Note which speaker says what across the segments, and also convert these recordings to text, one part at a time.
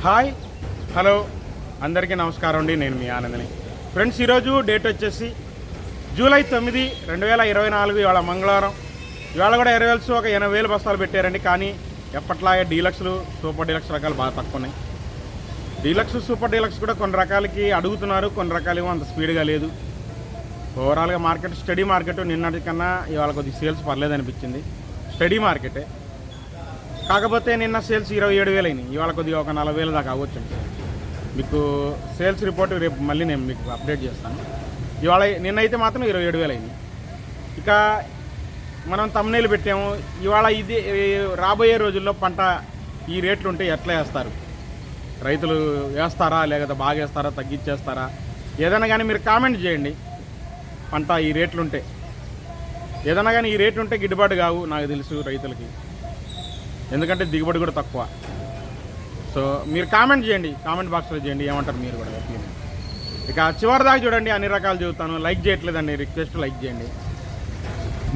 Speaker 1: Hi hello అందరికీ నమస్కారం అండి. నేను మీ ఆనందని. ఫ్రెండ్స్, ఈరోజు డేట్ వచ్చేసి జూలై 9, 2024. ఇవాళ మంగళవారం. ఇవాళ కూడా ఎరవేల్స్ ఒక 80,000 బస్తాలు పెట్టారండి. కానీ ఎప్పట్లాగే డీలక్స్లు, సూపర్ డీలక్స్ రకాలు బాగా తక్కువ ఉన్నాయి. డీలక్స్, సూపర్ డీలక్స్ కూడా కొన్ని రకాలకి అడుగుతున్నారు, కొన్ని రకాలేమో అంత స్పీడ్గా లేదు. ఓవరాల్గా మార్కెట్ స్టడీ మార్కెట్. నిన్నటి కన్నా ఇవాళ కొద్దిగా సేల్స్ పర్లేదనిపించింది. స్టడీ మార్కెటే. కాకపోతే నిన్న సేల్స్ 27,000 అయినాయి. ఇవాళ కొద్దిగా ఒక 40,000 దాకా అవ్వచ్చండి. మీకు సేల్స్ రిపోర్ట్ రేపు మళ్ళీ నేను మీకు అప్డేట్ చేస్తాను. ఇవాళ నిన్నైతే మాత్రం 27,000 అయినాయి. ఇక మనం తమ్నెయిల్ పెట్టాము. ఇవాళ ఇది రాబోయే రోజుల్లో పంట ఈ రేట్లు ఉంటే ఎట్లా వేస్తారు, రైతులు వేస్తారా లేకపోతే బాగా వేస్తారా, తగ్గించేస్తారా, ఏదైనా కానీ మీరు కామెంట్ చేయండి. పంట ఈ రేట్లు ఉంటే, ఏదైనా కానీ ఈ రేట్లు ఉంటే గిట్టుబాటు కావు నాకు తెలుసు రైతులకి, ఎందుకంటే దిగుబడి కూడా తక్కువ. సో మీరు కామెంట్ చేయండి, కామెంట్ బాక్స్లో చేయండి ఏమంటారు మీరు కూడా. ఇక చివరి దాకా చూడండి, అన్ని రకాలు చెబుతాను. లైక్ చేయట్లేదండి, రిక్వెస్ట్ లైక్ చేయండి.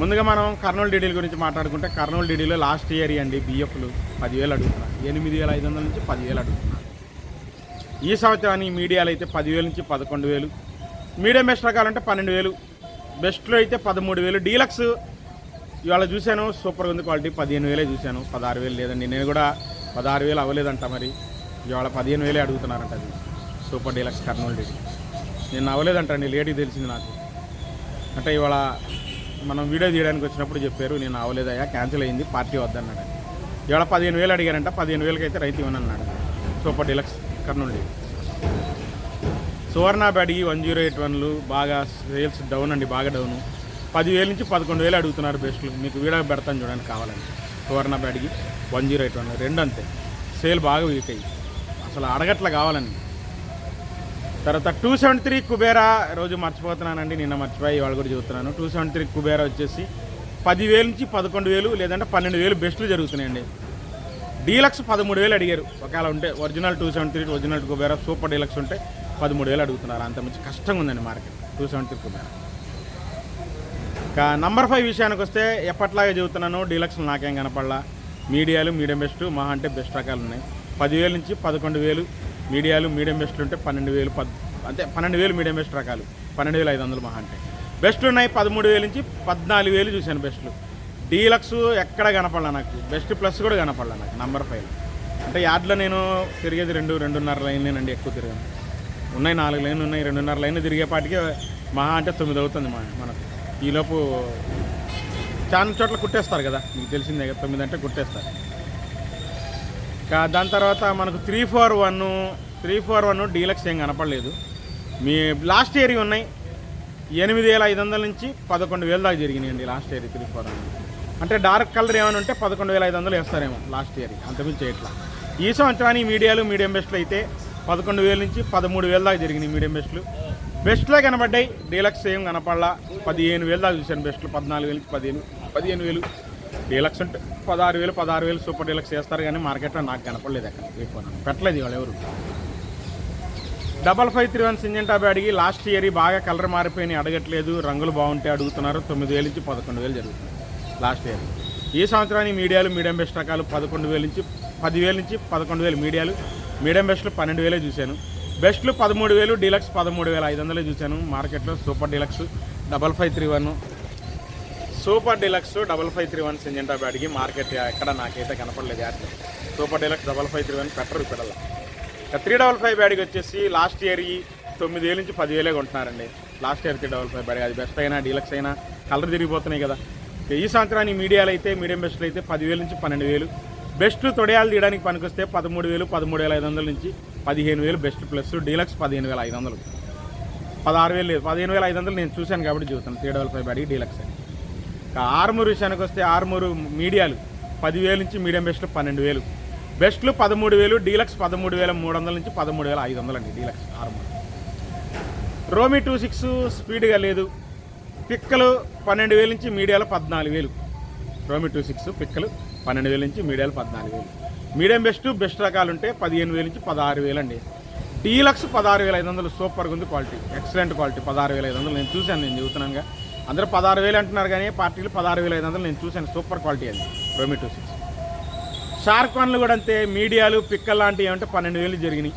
Speaker 1: ముందుగా మనం కర్నూలు డీడీల గురించి మాట్లాడుకుంటే, కర్నూలు డీడీలో లాస్ట్ ఇయర్ అండి బిఎఫ్లు 10,000 అడుగుతున్నారు. 8,500 నుంచి 10,000 అడుగుతున్నారు. ఈ సంవత్సరాన్ని మీడియాలో అయితే 10,000 నుంచి 11,000, మీడియం బెస్ట్ రకాలంటే 12,000, బెస్ట్లో అయితే 13,000. డీలక్స్ ఇవాళ చూశాను, సూపర్గా ఉంది క్వాలిటీ. 15,000 చూశాను, 16,000 లేదండి. నేను కూడా 16,000 అవ్వలేదంట. మరి ఇవాళ 15,000 అడుగుతున్నారంట. అది సూపర్ డీలక్స్ కర్నూలు డీడీ. నేను అవ్వలేదంటండి, లేడీ తెలిసింది నాకు. అంటే ఇవాళ మనం వీడియో తీయడానికి వచ్చినప్పుడు చెప్పారు, నేను అవ్వలేదయ్యా, క్యాన్సిల్ అయింది, పార్టీ వద్దన్నాడు. ఇవాళ 15,000 అడిగారంట. 15,000కి అయితే రైతు ఇవ్వనన్నాడు సూపర్ డీలక్స్ కర్నూలు డీడీ. సువర్ణ బ్యాడ్కి 1081లు బాగా సేల్స్ డౌన్ అండి, బాగా డౌను. 10,000 నుంచి 11,000 అడుగుతున్నారు బెస్ట్లు. మీకు వీడియో పెడతాను చూడండి కావాలండి. సువర్ణ బ్యాడ్కి 1081 రెండు అంతే. సేల్ బాగా వీక్ అయ్యి అసలు అడగట్లా కావాలండి. తర్వాత 273 కుబేరా రోజు మర్చిపోతున్నానండి, నిన్న మర్చిపోయి ఇవాళ కూడా చెబుతున్నాను. 273 కుబేరా వచ్చేసి 10,000 నుంచి 11,000 లేదంటే 12,000 బెస్ట్లు జరుగుతున్నాయండి. డీలక్స్ 13,000 అడిగారు. ఒకవేళ ఉంటే original 273 original Kubera super deluxe ఉంటే 13,000 అడుగుతున్నారు. అంత మంచి కష్టంగా ఉందండి మార్కెట్ 273 కుబేరా. ఇక నంబర్ 5 విషయానికి వస్తే, ఎప్పట్లాగే చెబుతున్నాను, డీలక్స్లు నాకేం కనపడలా. మీడియాలు, మీడియం బెస్ట్ మహా అంటే బెస్ట్ రకాలు ఉన్నాయి. 10,000 నుంచి 11,000 మీడియాలు, మీడియం బెస్ట్లు ఉంటే 12,000 అంతే. 12,000 మీడియం బెస్ట్ రకాలు, 12,500 మహా అంటే. బెస్ట్లు ఉన్నాయి 13,000 నుంచి 14,000 చూశాను బెస్ట్లు. డీలక్స్ ఎక్కడ కనపడలా నాకు. బెస్ట్ ప్లస్ కూడా కనపడలా నాకు నంబర్ 5. అంటే యార్డ్లో నేను తిరిగేది 2-2.5 లైన్లేనండి, ఎక్కువ తిరిగాను. ఉన్నాయి 4 లైన్లు ఉన్నాయి. 2.5 లైన్లు తిరిగేపాటికి మహా అంటే 9 అవుతుంది మనకు. ఈలోపు చాలా చోట్ల కుట్టేస్తారు కదా, మీకు తెలిసిందే కదా, 9 అంటే కుట్టేస్తారు. ఇంకా దాని తర్వాత మనకు 341 డీలక్స్ ఏం కనపడలేదు. మీ లాస్ట్ ఇయర్ ఉన్నాయి 8,500 నుంచి 11,000 దాకా జరిగినాయండి లాస్ట్ ఇయర్ 341. అంటే డార్క్ కలర్ ఏమైనా ఉంటే 11,500 వేస్తారేమో లాస్ట్ ఇయర్, అంతకుమించి ఎట్లా. ఈ సంవత్సరానికి మీడియాలు, మీడియం బెస్ట్లు అయితే 11,000 నుంచి 13,000 దాకా జరిగినాయి మీడియం బెస్ట్లు. బెస్ట్లో కనబడ్డాయి, డీలక్స్ ఏం కనపడలా. 15,000 దాకా చూశాను బెస్ట్లు. 14,000 నుంచి 15,000 డీలక్స్ ఉంటే 16,000 సూపర్ డీలక్స్ వేస్తారు. కానీ మార్కెట్లో నాకు కనపడలేదు, అక్కడ పెట్టలేదు ఇవాళ ఎవరు. 5531 సింజెంటా బ్యాడ్కి లాస్ట్ ఇయర్ బాగా కలర్ మారిపోయినాయి, అడగట్లేదు. రంగులు బాగుంటే అడుగుతున్నారు. 9,000 నుంచి 11,000 జరుగుతుంది లాస్ట్ ఇయర్. ఈ సంవత్సరానికి మీడియాలు, మీడియం బెస్ట్ రకాలు 10,000 నుంచి 11,000 మీడియాలు, మీడియం బెస్ట్లు 12,000 చూశాను. బెస్ట్లు 13,000, డీలక్స్ 13,500 చూశాను మార్కెట్లో. Super deluxe 5531 super deluxe 5531 Syngenta బ్యాడ్కి మార్కెట్ ఎక్కడ నాకైతే కనపడలేదు యాడ్లో. సూపర్ డీలక్స్ 5531 పెట్టరు ఇక్కడ. 355 బ్యాడ్కి వచ్చేసి లాస్ట్ ఇయర్ 9,000 నుంచి 10,000 కొంటున్నారండి. లాస్ట్ ఇయర్ 355 బ్యాడ్, అది బెస్ట్ అయినా డీలక్స్ అయినా కలర్ తిరిగిపోతున్నాయి కదా. ఈ సంవత్సరానికి మీడియాలు అయితే, మీడియం బెస్ట్లు అయితే 10,000 నుంచి 12,000. బెస్ట్ తొడయాలు తీయడానికి పనికొస్తే 13,000, 13,500 నుంచి 15,000 బెస్ట్ ప్లస్. డీలక్స్ 15,500, 16,000 లేదు, 15,500 నేను చూశాను కాబట్టి చెబుతాను 355 బ్యాడ్కి డీలక్స్ అని. ఆర్మూర్ విషయానికి వస్తే, ఆర్మూరు మీడియాలు 10,000 నుంచి మీడియం బెస్ట్లు 12,000, బెస్ట్లు 13,000, డీలక్స్ 13,300 నుంచి 13,500 అండి డీలక్స్ ఆర్మూర్. రోమి 26 స్పీడ్గా లేదు. పిక్కలు 12,000 నుంచి మీడియాలో 14,000. రోమి 26 పిక్కలు 12,000 నుంచి మీడియాలు 14,000. మీడియం బెస్ట్ రకాలు ఉంటే 15,000 నుంచి 16,000 అండి. డీలక్స్ 16,500 సూపర్గా ఉంది క్వాలిటీ, ఎక్సలెంట్ క్వాలిటీ. 16,500 నేను చూశాను, నేను చెబుతున్నానుగా. అందరూ 16,000 అంటున్నారు కానీ పార్టీలు 16,500 నేను చూశాను. సూపర్ క్వాలిటీ అది రోమి 26. షార్క్ వన్లు కూడా అంతే, మీడియాలు పిక్కలు లాంటివి ఏమంటే 12,000 జరిగినాయి.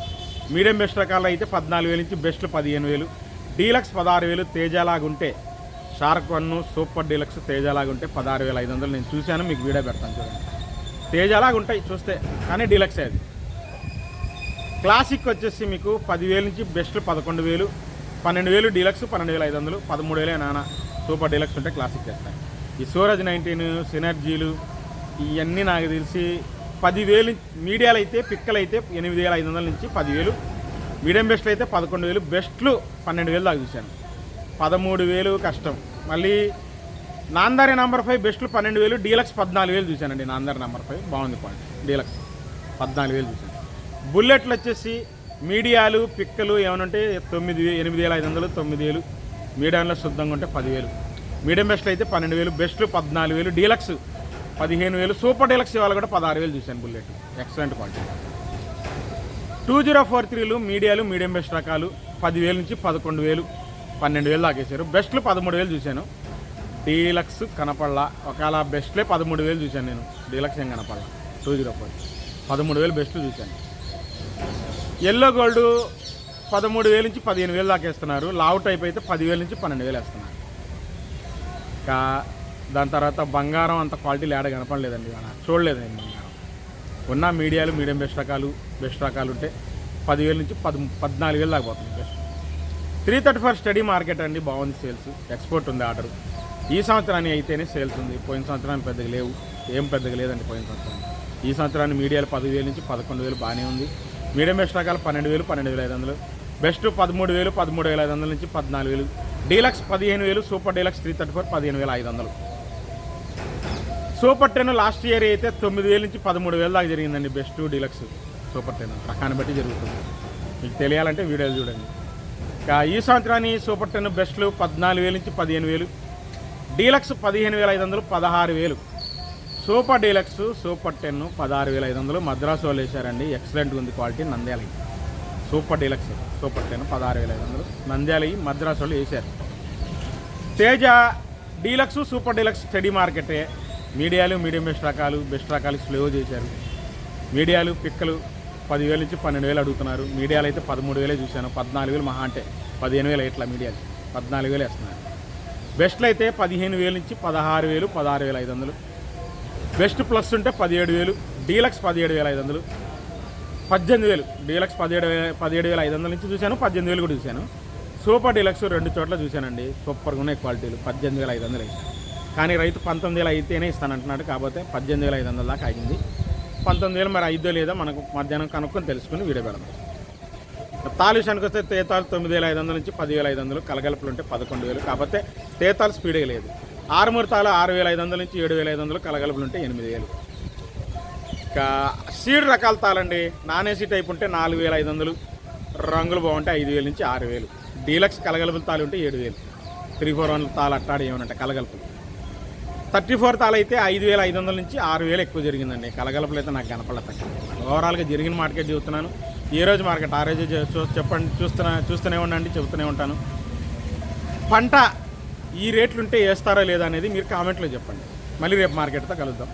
Speaker 1: మీడియం బెస్ట్ రకాలు అయితే 14,000 నుంచి బెస్ట్లు 15,000, డీలక్స్ 16,000. తేజలాగుంటే షార్క్ వన్ సూపర్ డీలక్స్ తేజలాగుంటే 16,500 నేను చూశాను, మీకు వీడియో పెడతాను చూడండి. తేజలాగా ఉంటాయి చూస్తే, కానీ డీలక్సే అది. క్లాసిక్ వచ్చేసి మీకు 10,000 నుంచి బెస్ట్లు 11,000, 12,000 డీలక్స్ 12,500, 13,000 నానా సూపర్ డీలక్స్ ఉంటే క్లాసిక్ చేస్తాను. ఈ సూరజ్ 19 సినర్జీలు ఇవన్నీ నాకు తెలిసి 10,000. మీడియాలు అయితే పిక్కలు అయితే 8,500 నుంచి 10,000, మీడియం బెస్ట్లు అయితే 11,000, బెస్ట్లు 12,000 దాకా చూశాను. 13,000 కష్టం. మళ్ళీ నాందారి నెంబర్ 5 బెస్ట్లు 12,000, డీలక్స్ 14,000 చూశానండి. నాందారి నెంబర్ 5 బాగుంది పాయింట్, డీలక్స్ 14,000 చూశాను. బుల్లెట్లు వచ్చేసి మీడియాలు పిక్కలు ఏమనంటే 8,500, 9,000, మీడియంలో శుద్ధంగా ఉంటే 10,000, మీడియం బెస్ట్లు అయితే 12,000, బెస్ట్లు 14,000, డీలక్స్ 15,000, సూపర్ డీలక్స్ ఇవాళ కూడా 16,000 చూశాను. Bullet excellent quality. 2043లు మీడియాలు మీడియం బెస్ట్ రకాలు 10,000 నుంచి 11,000, 12,000 దాకేశారు. బెస్ట్లు 13,000 చూశాను. డీలక్స్ కనపడలా, ఒకవేళ బెస్ట్లే 13,000 చూశాను నేను, డీలక్స్ ఏం కనపడలా. 2040 13,000 బెస్ట్లు చూశాను. ఎల్లో గోల్డ్ 13,000 నుంచి 15,000 దాకా వేస్తున్నారు. లావు టైప్ అయితే 10,000 నుంచి 12,000 వేస్తున్నారు. ఇంకా దాని తర్వాత బంగారం అంత క్వాలిటీ లేడ కనపడలేదండి, చూడలేదు నేను బంగారం. ఉన్న మీడియాలు మీడియం బెస్ట్ రకాలు ఉంటే 10,000 నుంచి 14,000 దాకా పోతుంది బెస్ట్. 334 స్టడీ మార్కెట్ అండి, బాగుంది సేల్స్, ఎక్స్పోర్ట్ ఉంది ఆర్డర్. ఈ సంవత్సరాన్ని అయితేనే సేల్స్ ఉంది, పోయిన సంవత్సరానికి పెద్దగా లేవు, ఏం పెద్దగా లేదండి పోయిన సంవత్సరం. ఈ సంవత్సరాన్ని మీడియాలు 10,000 నుంచి 11,000 బాగానే ఉంది. మీడియం బెస్ట్ రకాలు 12,000, 12,500, బెస్ట్ 13,000, 13,500 నుంచి 14,000, deluxe 15,000, super deluxe 334 15,500. Super 10 last year అయితే 9,000 నుంచి 13,000 దాకా జరిగిందండి. బెస్ట్ డీలక్స్ సూపర్ 10 రకాన్ని బట్టి జరుగుతుంది, మీకు తెలియాలంటే వీడియోలు చూడండి. ఇంకా ఈ సంవత్సరాన్ని సూపర్ 10 బెస్ట్లు 14,000 నుంచి 15,000, deluxe 15,500, 16,000, super deluxe super 10 16,500. Madras వాళ్ళు వేశారండి, ఎక్సలెంట్గా ఉంది quality. Nandyal super deluxe super 10 16,500, Nandyal Madras వాళ్ళు వేశారు. Teja deluxe super deluxe steady మార్కెటే. మీడియాలు మీడియం బెస్ట్ రకాలు స్లో చేశారు. మీడియాలు పిక్కలు 10,000 నుంచి 12,000 అడుగుతున్నారు. మీడియాలు అయితే 13,000 చూశాను. 14,000 మహా అంటే 15,000 ఇట్లా మీడియాలు 14,000 వేస్తున్నారు. బెస్ట్లు అయితే 15,000 నుంచి 16,000, 16,500, బెస్ట్ ప్లస్ ఉంటే 17,000, డీలక్స్ 17,500, 18,000, డీలక్స్ 17,500 నుంచి చూశాను. 18,000 కూడా చూశాను. సూపర్ డీలక్స్ 2 చోట్ల చూశానండి, సూపర్గా ఉన్నాయి క్వాలిటీలు. 18,500 వేసాను, కానీ రైతు 19,000 అయితేనే ఇస్తానంటున్నాడు. కాకపోతే 18,500 దాకా ఆగింది. 19,000 మరి అయిద్దో లేదో మనకు మధ్యాహ్నం కనుక్కొని తెలుసుకుని వీడియో పెడదాం. తాలు విషయానికి వస్తే తేతాలు 9,500 నుంచి 10,500, కలగలుపులు ఉంటే 11,000. కాకపోతే తేతాలు స్పీడ్గా లేదు. ఆరుమూరు తాలు 6,500 నుంచి 7,500, కలగలుపులు ఉంటే 8,000. ఇంకా సీడ్ రకాల తాళండి, నాన్ ఏసీ టైప్ ఉంటే 4,500, రంగులు బాగుంటే 5,000 నుంచి 6,000, డీలక్స్ కలగలుపులు తాలు ఉంటే 7,000. 341 తాలు అట్టాడు ఏమనంటే కలగలుపులు. 34 తాలు అయితే 5,500 నుంచి 6,000 ఎక్కువ జరిగిందండి. కలగలుపులు అయితే నాకు కనపడలేదు. ఓవరాల్గా జరిగిన మార్కెట్ చెబుతున్నాను. ఏ రోజు మార్కెట్ ఆ రోజు చెప్పండి, చూస్తూనే ఉండండి, చెబుతూనే ఉంటాను. పంట ఈ రేట్లుంటే వేస్తారో లేదా అనేది మీరు కామెంట్లో చెప్పండి. మళ్ళీ రేపు మార్కెట్తో కలుద్దాం.